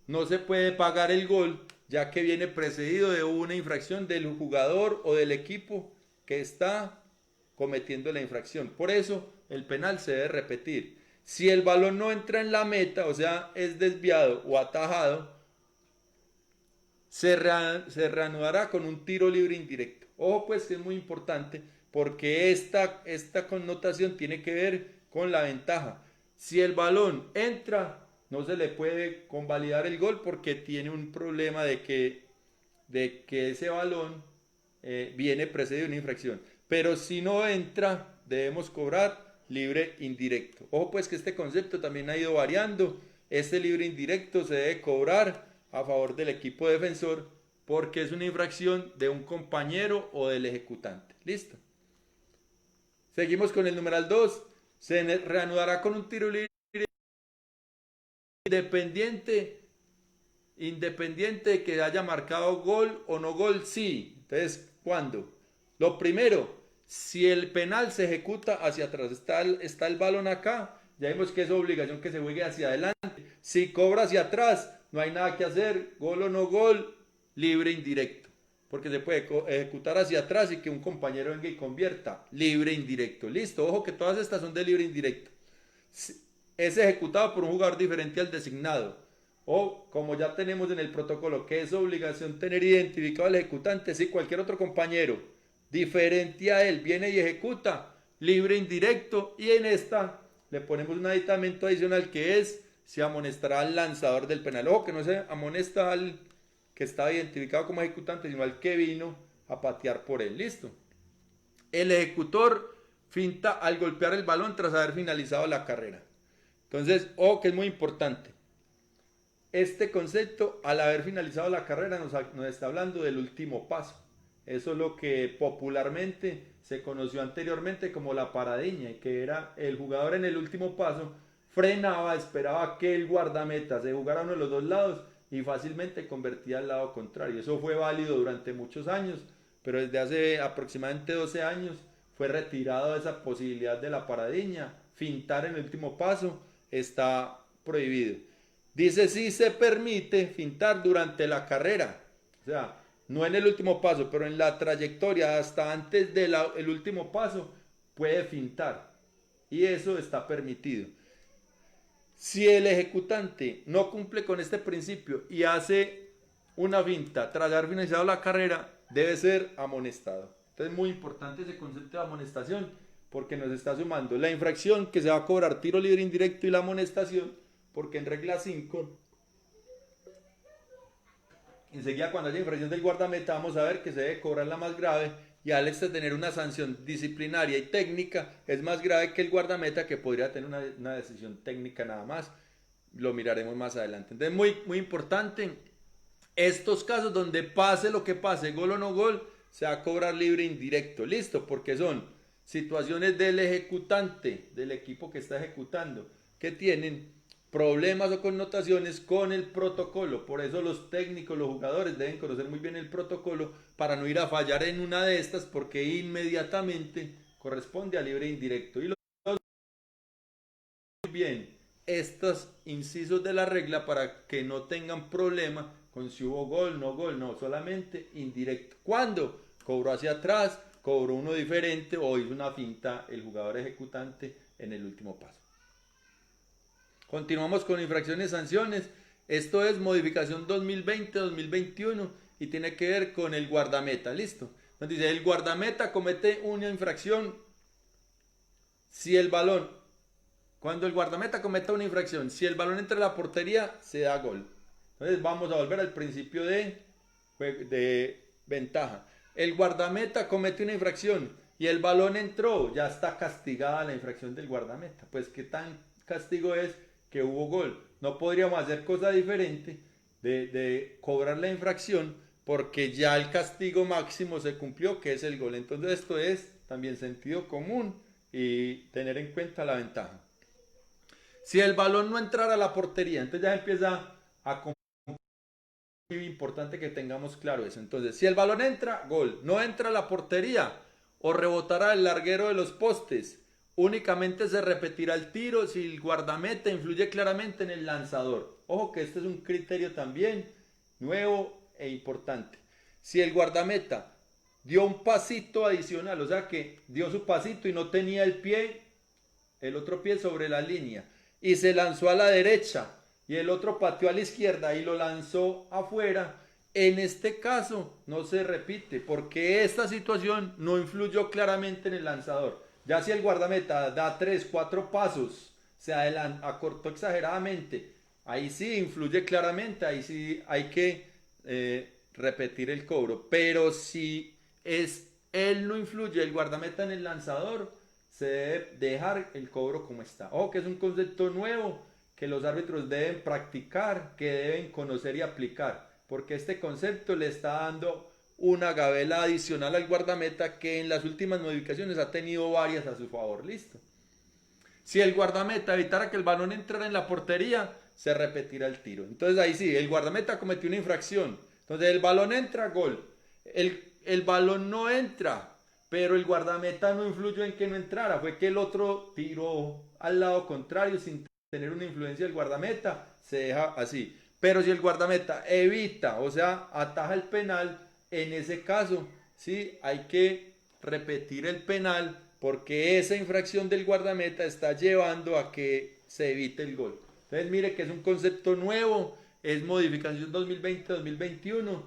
no se puede pagar el gol, ya que viene precedido de una infracción del jugador o del equipo que está cometiendo la infracción. Por eso el penal se debe repetir. Si el balón no entra en la meta, o sea, es desviado o atajado, se reanudará con un tiro libre indirecto. Ojo pues que es muy importante porque esta connotación tiene que ver con la ventaja. Si el balón entra, no se le puede convalidar el gol porque tiene un problema de que ese balón viene precedido de una infracción. Pero si no entra, debemos cobrar libre indirecto. Ojo pues que este concepto también ha ido variando. Este libre indirecto se debe cobrar a favor del equipo defensor porque es una infracción de un compañero o del ejecutante. Listo. Seguimos con el numeral 2. Se reanudará con un tiro libre independiente de que haya marcado gol o no gol, sí. Entonces, ¿cuándo? Lo primero, si el penal se ejecuta hacia atrás, está el balón acá, ya vimos que es obligación que se juegue hacia adelante. Si cobra hacia atrás, no hay nada que hacer, gol o no gol, libre indirecto. Porque se puede ejecutar hacia atrás y que un compañero venga y convierta, libre indirecto. Listo, ojo que todas estas son de libre indirecto. Es ejecutado por un jugador diferente al designado. O como ya tenemos en el protocolo que es obligación tener identificado al ejecutante, si cualquier otro compañero diferente a él viene y ejecuta, libre indirecto, y en esta le ponemos un aditamento adicional que es se amonestará al lanzador del penal. Ojo que no se amonesta al que estaba identificado como ejecutante, sino al que vino a patear por él. Listo. El ejecutor finta al golpear el balón tras haber finalizado la carrera. Entonces, ojo que es muy importante. Este concepto, al haber finalizado la carrera, nos está hablando del último paso. Eso es lo que popularmente se conoció anteriormente como la paradiña, que era el jugador en el último paso frenaba, esperaba que el guardameta se jugara uno de los dos lados y fácilmente convertía al lado contrario. Eso fue válido durante muchos años, pero desde hace aproximadamente 12 años fue retirado esa posibilidad de la paradiña. Fintar en el último paso está prohibido. Dice si se permite fintar durante la carrera, o sea, no en el último paso, pero en la trayectoria hasta antes del último paso puede fintar y eso está permitido. Si el ejecutante no cumple con este principio y hace una finta tras haber finalizado la carrera, debe ser amonestado. Entonces es muy importante ese concepto de amonestación porque nos está sumando la infracción que se va a cobrar tiro libre indirecto y la amonestación, porque en regla 5 enseguida cuando haya infracción del guardameta vamos a ver que se debe cobrar la más grave y al tener una sanción disciplinaria y técnica es más grave que el guardameta que podría tener una decisión técnica nada más. Lo miraremos más adelante. Entonces muy importante estos casos donde pase lo que pase, gol o no gol, se va a cobrar libre indirecto. Listo, porque son situaciones del ejecutante, del equipo que está ejecutando, que tienen problemas o connotaciones con el protocolo. Por eso los técnicos, los jugadores deben conocer muy bien el protocolo para no ir a fallar en una de estas porque inmediatamente corresponde a libre indirecto. Y muy bien estos incisos de la regla para que no tengan problema con si hubo gol, no, solamente indirecto. ¿Cuándo? Cobró hacia atrás, cobró uno diferente o hizo una finta el jugador ejecutante en el último paso. Continuamos con infracciones y sanciones. Esto es modificación 2020-2021 y tiene que ver con el guardameta. Listo. Nos dice, el guardameta comete una infracción si el balón, cuando el guardameta cometa una infracción, si el balón entra en la portería, se da gol. Entonces vamos a volver al principio de ventaja. El guardameta comete una infracción y el balón entró, ya está castigada la infracción del guardameta. Pues qué tan castigo es que hubo gol. No podríamos hacer cosa diferente de cobrar la infracción porque ya el castigo máximo se cumplió, que es el gol. Entonces esto es también sentido común y tener en cuenta la ventaja. Si el balón no entrara a la portería, entonces ya empieza a muy importante que tengamos claro eso. Entonces, si el balón entra, gol. No entra a la portería o rebotará el larguero de los postes. Únicamente se repetirá el tiro si el guardameta influye claramente en el lanzador. Ojo que este es un criterio también nuevo e importante. Si el guardameta dio un pasito adicional, o sea que dio su pasito y no tenía el otro pie sobre la línea, y se lanzó a la derecha y el otro pateó a la izquierda y lo lanzó afuera, en este caso no se repite porque esta situación no influyó claramente en el lanzador. Ya si el guardameta da 3, 4 pasos, se acortó exageradamente, ahí sí influye claramente, ahí sí hay que repetir el cobro. Pero si él no influye, el guardameta en el lanzador, se debe dejar el cobro como está. Ojo que es un concepto nuevo que los árbitros deben practicar, que deben conocer y aplicar, porque este concepto le está dando una gabela adicional al guardameta que en las últimas modificaciones ha tenido varias a su favor. Listo. Si el guardameta evitara que el balón entrara en la portería, se repetirá el tiro. Entonces ahí sí, el guardameta cometió una infracción. Entonces el balón entra, gol. El balón no entra, pero el guardameta no influyó en que no entrara. Fue que el otro tiró al lado contrario sin tener una influencia del guardameta. Se deja así. Pero si el guardameta evita, o sea, ataja el penal, en ese caso, sí, hay que repetir el penal porque esa infracción del guardameta está llevando a que se evite el gol. Entonces mire que es un concepto nuevo, es modificación 2020-2021,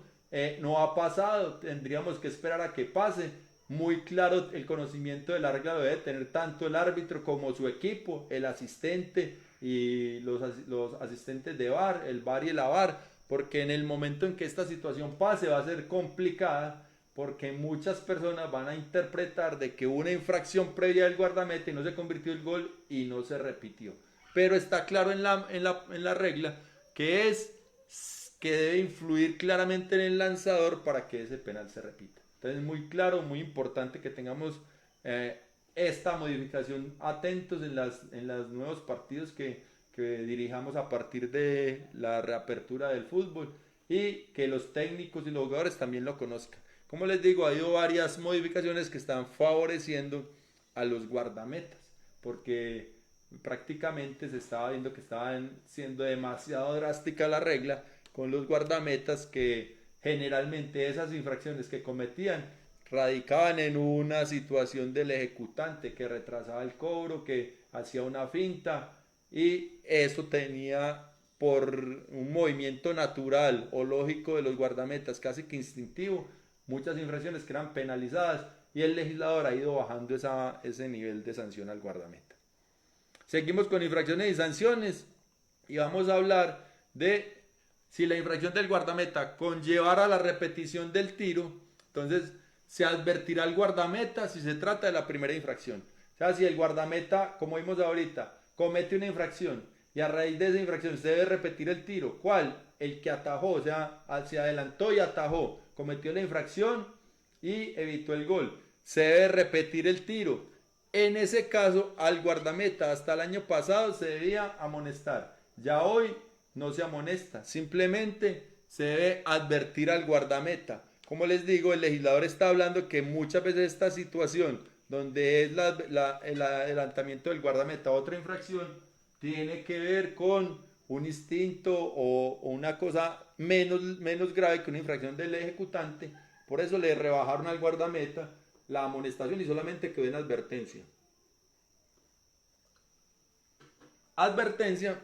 no ha pasado, tendríamos que esperar a que pase. Muy claro el conocimiento de la regla lo debe tener tanto el árbitro como su equipo, el asistente y los asistentes de VAR, el VAR y el AVAR, porque en el momento en que esta situación pase va a ser complicada porque muchas personas van a interpretar de que hubo una infracción previa del guardameta y no se convirtió el gol y no se repitió. Pero está claro en la regla que es que debe influir claramente en el lanzador para que ese penal se repita. Entonces muy claro, muy importante que tengamos esta modificación atentos en los nuevos partidos que dirijamos a partir de la reapertura del fútbol y que los técnicos y los jugadores también lo conozcan. Como les digo, ha habido varias modificaciones que están favoreciendo a los guardametas, porque prácticamente se estaba viendo que estaban siendo demasiado drástica la regla con los guardametas, que generalmente esas infracciones que cometían radicaban en una situación del ejecutante que retrasaba el cobro, que hacía una finta, y eso tenía por un movimiento natural o lógico de los guardametas, casi que instintivo, muchas infracciones que eran penalizadas, y el legislador ha ido bajando ese nivel de sanción al guardameta. Seguimos con infracciones y sanciones y vamos a hablar de si la infracción del guardameta conllevara la repetición del tiro, entonces se advertirá al guardameta si se trata de la primera infracción. O sea, si el guardameta, como vimos ahorita, comete una infracción y a raíz de esa infracción se debe repetir el tiro, ¿cuál? El que atajó, o sea, se adelantó y atajó, cometió la infracción y evitó el gol. Se debe repetir el tiro. En ese caso, al guardameta hasta el año pasado se debía amonestar. Ya hoy no se amonesta, simplemente se debe advertir al guardameta. Como les digo, el legislador está hablando que muchas veces esta situación, donde es el adelantamiento del guardameta, otra infracción, tiene que ver con un instinto o una cosa menos grave que una infracción del ejecutante. Por eso le rebajaron al guardameta la amonestación y solamente quedó en advertencia. Advertencia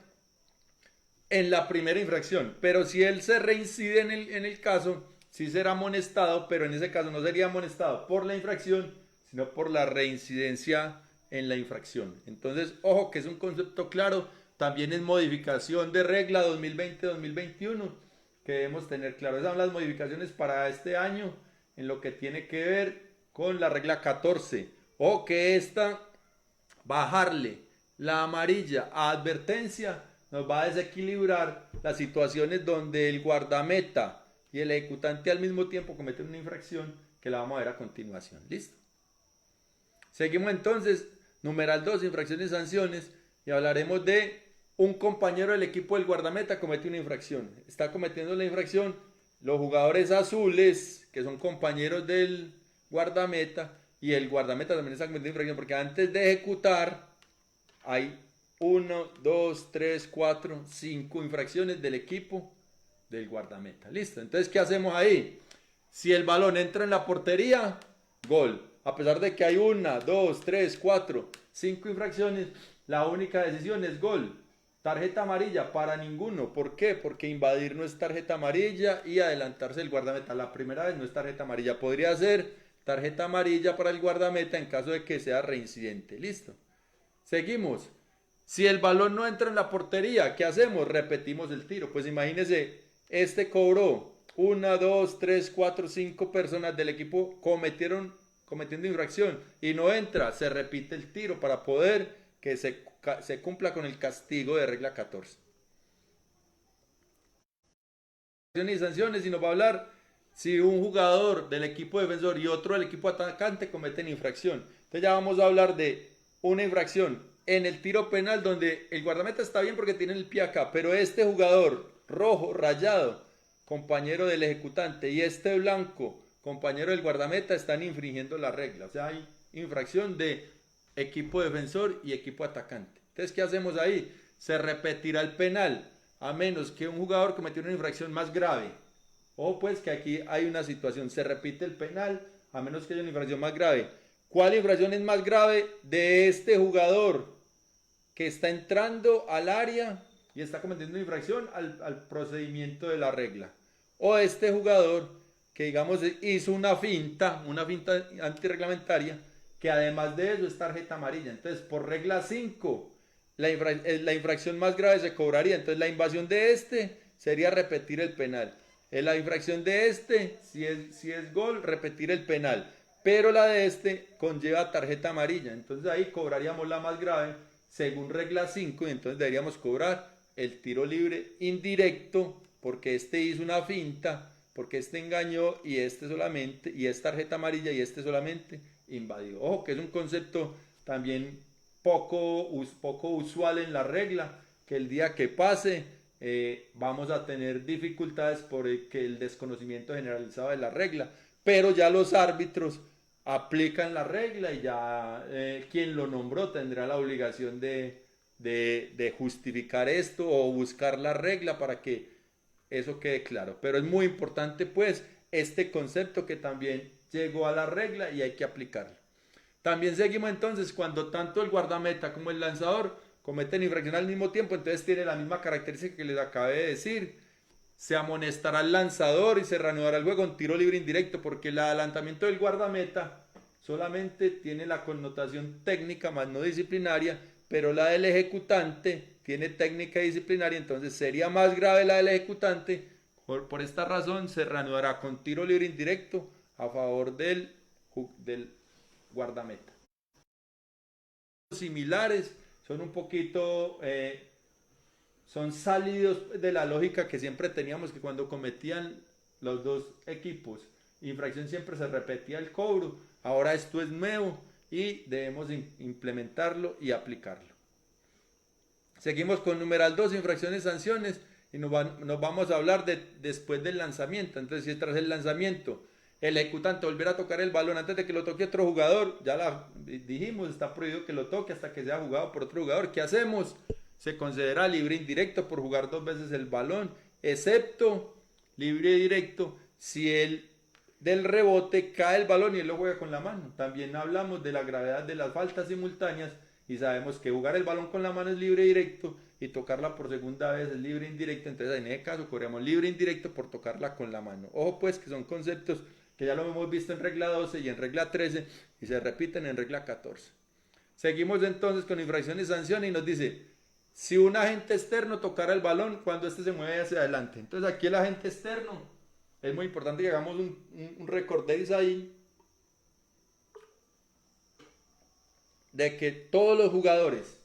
en la primera infracción, pero si él se reincide en el caso, sí será amonestado, pero en ese caso no sería amonestado por la infracción, sino por la reincidencia en la infracción. Entonces, ojo que es un concepto claro, también es modificación de regla 2020-2021 que debemos tener claro. Esas son las modificaciones para este año en lo que tiene que ver con la regla 14, o que esta bajarle la amarilla a advertencia nos va a desequilibrar las situaciones donde el guardameta y el ejecutante al mismo tiempo cometen una infracción que la vamos a ver a continuación. ¿Listo? Seguimos entonces, numeral 2, infracciones y sanciones, y hablaremos de un compañero del equipo del guardameta comete una infracción. Está cometiendo la infracción, los jugadores azules, que son compañeros del guardameta, y el guardameta también está cometiendo infracción, porque antes de ejecutar hay 1, 2, 3, 4, 5 infracciones del equipo del guardameta. Listo, entonces ¿qué hacemos ahí? Si el balón entra en la portería, gol. A pesar de que hay 1, 2, 3, 4, 5 infracciones, la única decisión es gol. Tarjeta amarilla para ninguno. ¿Por qué? Porque invadir no es tarjeta amarilla y adelantarse el guardameta la primera vez no es tarjeta amarilla. Podría ser tarjeta amarilla para el guardameta en caso de que sea reincidente. Listo. Seguimos. Si el balón no entra en la portería, ¿qué hacemos? Repetimos el tiro. Pues imagínense, este cobró 1, 2, 3, 4, 5 personas del equipo cometiendo infracción y no entra, se repite el tiro para poder que se cumpla con el castigo de regla 14. Y sanciones, y nos va a hablar si un jugador del equipo defensor y otro del equipo atacante cometen infracción. Entonces ya vamos a hablar de una infracción en el tiro penal donde el guardameta está bien porque tiene el pie acá, pero este jugador rojo, rayado, compañero del ejecutante, y este blanco, compañero del guardameta, están infringiendo la regla. O sea, hay infracción de equipo defensor y equipo atacante. Entonces, ¿qué hacemos ahí? Se repetirá el penal, a menos que un jugador cometiera una infracción más grave. O pues que aquí hay una situación, se repite el penal, a menos que haya una infracción más grave. ¿Cuál infracción es más grave? De este jugador que está entrando al área y está cometiendo una infracción al procedimiento de la regla. O este jugador que, digamos, hizo una finta antirreglamentaria, que además de eso es tarjeta amarilla. Entonces, por regla 5, la infracción más grave se cobraría. Entonces, la invasión de este sería repetir el penal. La infracción de este, si es gol, repetir el penal. Pero la de este conlleva tarjeta amarilla. Entonces, ahí cobraríamos la más grave según regla 5 y entonces deberíamos cobrar el tiro libre indirecto porque este hizo una finta, porque este engañó y este solamente, y es tarjeta amarilla y este solamente invadió. Ojo que es un concepto también poco usual en la regla, que el día que pase vamos a tener dificultades por el desconocimiento generalizado de la regla, pero ya los árbitros aplican la regla y ya quien lo nombró tendrá la obligación de justificar esto o buscar la regla para que eso quede claro. Pero es muy importante pues este concepto que también llegó a la regla y hay que aplicarlo. También seguimos entonces cuando tanto el guardameta como el lanzador cometen infracción al mismo tiempo, entonces tiene la misma característica que les acabé de decir. Se amonestará al lanzador y se reanudará el juego en tiro libre indirecto porque el adelantamiento del guardameta solamente tiene la connotación técnica más no disciplinaria, pero la del ejecutante tiene técnica disciplinaria, entonces sería más grave la del ejecutante. Por esta razón se reanudará con tiro libre indirecto a favor del guardameta. Similares, son un poquito son salidos de la lógica que siempre teníamos, que cuando cometían los dos equipos infracción siempre se repetía el cobro. Ahora esto es nuevo y debemos implementarlo y aplicarlo. Seguimos con numeral 2, infracciones y sanciones, y nos vamos a hablar de después del lanzamiento. Entonces, si tras el lanzamiento el ejecutante volviera a tocar el balón antes de que lo toque otro jugador, ya dijimos, está prohibido que lo toque hasta que sea jugado por otro jugador. ¿Qué hacemos? Se considera libre indirecto por jugar 2 veces el balón, excepto libre directo si del rebote cae el balón y él lo juega con la mano. También hablamos de la gravedad de las faltas simultáneas y sabemos que jugar el balón con la mano es libre directo y tocarla por segunda vez es libre indirecto. Entonces en ese caso cobramos libre indirecto por tocarla con la mano. Ojo pues que son conceptos que ya lo hemos visto en regla 12 y en regla 13 y se repiten en regla 14. Seguimos entonces con infracciones y sanciones y nos dice: si un agente externo tocara el balón cuando este se mueve hacia adelante. Entonces aquí el agente externo, es muy importante que hagamos un recordéis ahí de que todos los jugadores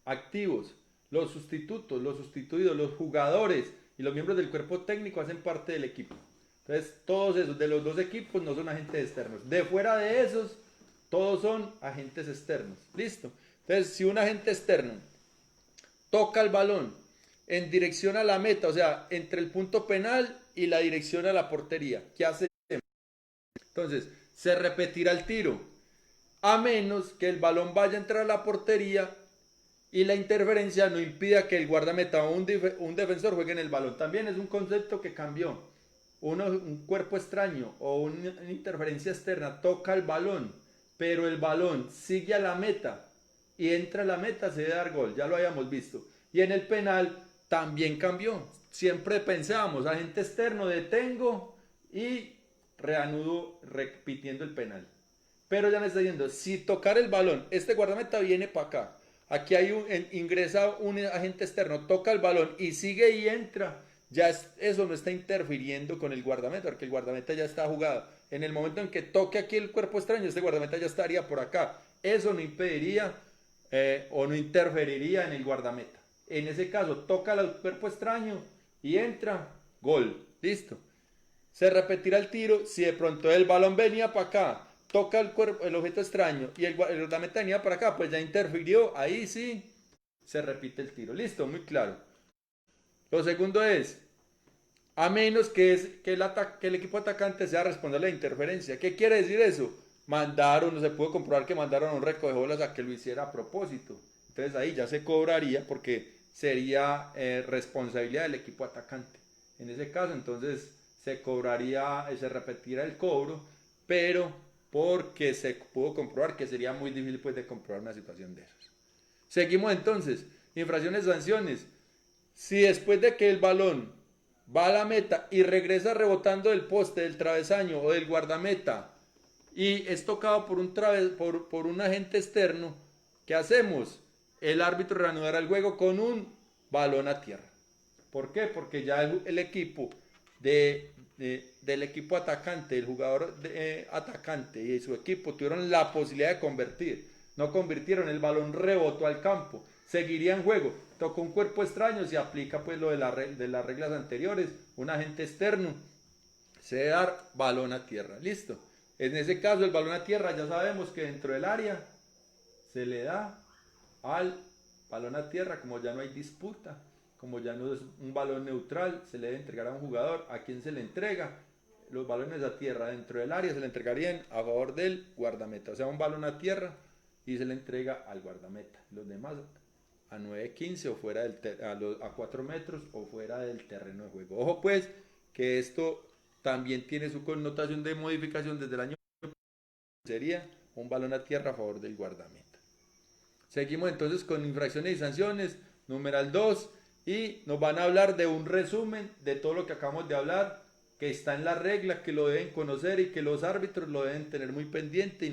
activos, los sustitutos, los sustituidos, los jugadores y los miembros del cuerpo técnico hacen parte del equipo. Entonces, todos esos de los dos equipos no son agentes externos. De fuera de esos, todos son agentes externos. Listo. Entonces, si un agente externo toca el balón en dirección a la meta, o sea, entre el punto penal y la dirección a la portería, ¿qué hace? Entonces, se repetirá el tiro, a menos que el balón vaya a entrar a la portería y la interferencia no impida que el guardameta o un defensor juegue en el balón. También es un concepto que cambió. Un cuerpo extraño o una interferencia externa toca el balón, pero el balón sigue a la meta y entra a la meta, se debe dar gol, ya lo habíamos visto. Y en el penal también cambió. Siempre pensábamos, agente externo, detengo y reanudo repitiendo el penal. Pero ya me está diciendo, si tocar el balón, este guardameta viene para acá, aquí ingresa un agente externo, toca el balón y sigue y entra, ya eso no está interfiriendo con el guardameta, porque el guardameta ya está jugado. En el momento en que toque aquí el cuerpo extraño, este guardameta ya estaría por acá. Eso no impediría o no interferiría en el guardameta. En ese caso, toca el cuerpo extraño y entra, gol, listo. Se repetirá el tiro si de pronto el balón venía para acá, toca el objeto extraño y el guardameta venía para acá, pues ya interfirió, ahí sí se repite el tiro. Listo, muy claro. Lo segundo es, a menos que el equipo atacante sea responsable de la interferencia. ¿Qué quiere decir eso? Mandaron, no se pudo comprobar que mandaron a un recogebolas a que lo hiciera a propósito. Entonces ahí ya se cobraría porque sería responsabilidad del equipo atacante. En ese caso, entonces se cobraría, se repetirá el cobro, pero porque se pudo comprobar que sería muy difícil pues de comprobar una situación de esas. Seguimos entonces, infracciones, sanciones. Si después de que el balón va a la meta y regresa rebotando del poste, del travesaño o del guardameta y es tocado por un agente externo, ¿qué hacemos? El árbitro reanudará el juego con un balón a tierra. ¿Por qué? Porque ya el equipo del equipo atacante, el jugador atacante y su equipo tuvieron la posibilidad de convertir. No convirtieron, el balón rebotó al campo. Seguiría en juego. Tocó un cuerpo extraño, se aplica pues lo de las reglas anteriores. Un agente externo se debe dar balón a tierra. Listo. En ese caso, el balón a tierra ya sabemos que dentro del área se le da al balón a tierra, como ya no hay disputa, como ya no es un balón neutral, se le debe entregar a un jugador. ¿A quién se le entrega? Los balones a tierra dentro del área se le entregarían a favor del guardameta. O sea, un balón a tierra y se le entrega al guardameta. Los demás a 9.15 o fuera a 4 metros o fuera del terreno de juego. Ojo pues que esto también tiene su connotación de modificación desde el año. Sería un balón a tierra a favor del guardameta. Seguimos entonces con infracciones y sanciones, numeral 2, y nos van a hablar de un resumen de todo lo que acabamos de hablar, que está en la regla, que lo deben conocer y que los árbitros lo deben tener muy pendiente.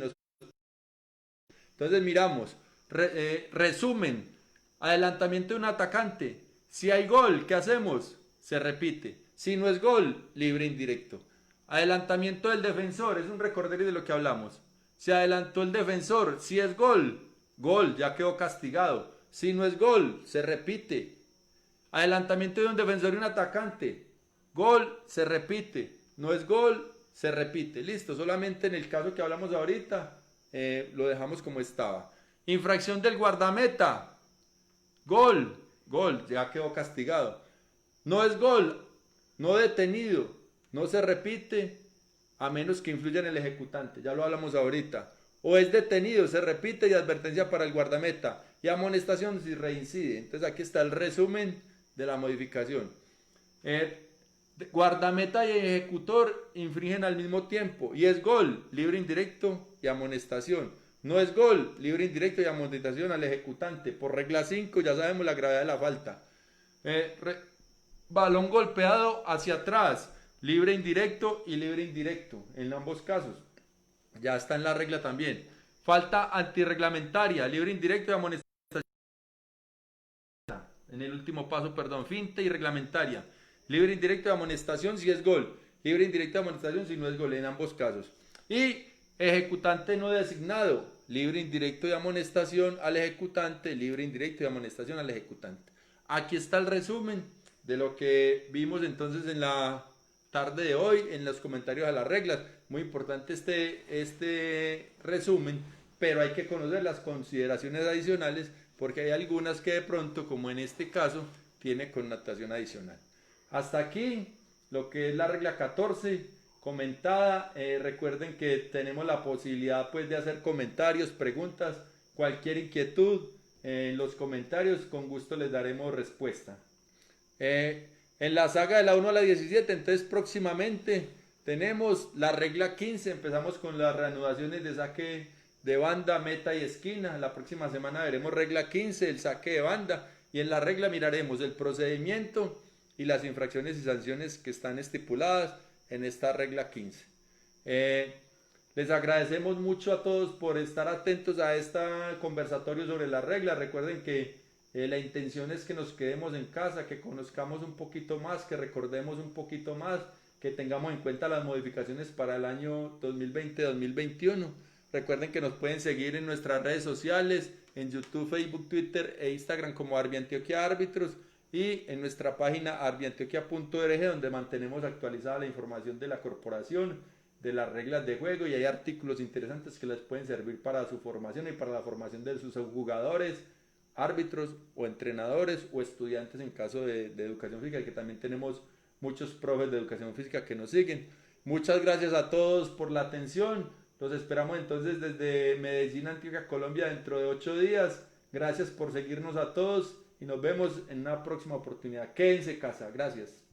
Entonces miramos, resumen, adelantamiento de un atacante. Si hay gol, ¿qué hacemos? Se repite. Si no es gol, libre indirecto. Adelantamiento del defensor, es un recorderis de lo que hablamos. Se adelantó el defensor, si es gol, gol, ya quedó castigado. Si no es gol, se repite. Adelantamiento de un defensor y un atacante, gol, se repite. No es gol, se repite. Listo, solamente en el caso que hablamos ahorita, lo dejamos como estaba. Infracción del guardameta, gol, gol, ya quedó castigado. No es gol, no detenido, no se repite a menos que influya en el ejecutante, ya lo hablamos ahorita. O es detenido, se repite y advertencia para el guardameta y amonestación si reincide. Entonces aquí está el resumen de la modificación. Guardameta y ejecutor infringen al mismo tiempo y es gol, libre indirecto y amonestación. No es gol, libre indirecto y amonestación al ejecutante. Por regla 5 ya sabemos la gravedad de la falta. Balón golpeado hacia atrás, libre indirecto y libre indirecto en ambos casos. Ya está en la regla también. Falta antirreglamentaria, libre indirecto y amonestación. En el último paso, perdón, finta y reglamentaria. Libre indirecto y amonestación si es gol. Libre indirecto y amonestación si no es gol en ambos casos. Y Ejecutante no designado, libre, indirecto y amonestación al ejecutante, libre, indirecto y amonestación al ejecutante. Aquí está el resumen de lo que vimos entonces en la tarde de hoy en los comentarios a las reglas. Muy importante este resumen, pero hay que conocer las consideraciones adicionales porque hay algunas que de pronto, como en este caso, tiene connotación adicional. Hasta aquí lo que es la regla 14 comentada. Recuerden que tenemos la posibilidad pues de hacer comentarios, preguntas, cualquier inquietud en los comentarios, con gusto les daremos respuesta. En la saga de la 1 a la 17, entonces próximamente tenemos la regla 15, empezamos con las reanudaciones de saque de banda, meta y esquina. La próxima semana veremos regla 15, el saque de banda, y en la regla miraremos el procedimiento y las infracciones y sanciones que están estipuladas en esta regla 15. Les agradecemos mucho a todos por estar atentos a este conversatorio sobre las reglas. Recuerden que la intención es que nos quedemos en casa, que conozcamos un poquito más, que recordemos un poquito más, que tengamos en cuenta las modificaciones para el año 2020-2021. Recuerden que nos pueden seguir en nuestras redes sociales, en YouTube, Facebook, Twitter e Instagram como Arbiantioquia Árbitros, y en nuestra página arbiantioquia.org, donde mantenemos actualizada la información de la corporación, de las reglas de juego, y hay artículos interesantes que les pueden servir para su formación y para la formación de sus jugadores, árbitros o entrenadores o estudiantes en caso de educación física, que también tenemos muchos profes de educación física que nos siguen. Muchas gracias a todos por la atención. Los esperamos entonces desde Medellín, Antioquia, Colombia, dentro de 8 días. Gracias por seguirnos a todos y nos vemos en una próxima oportunidad. Quédense en casa. Gracias.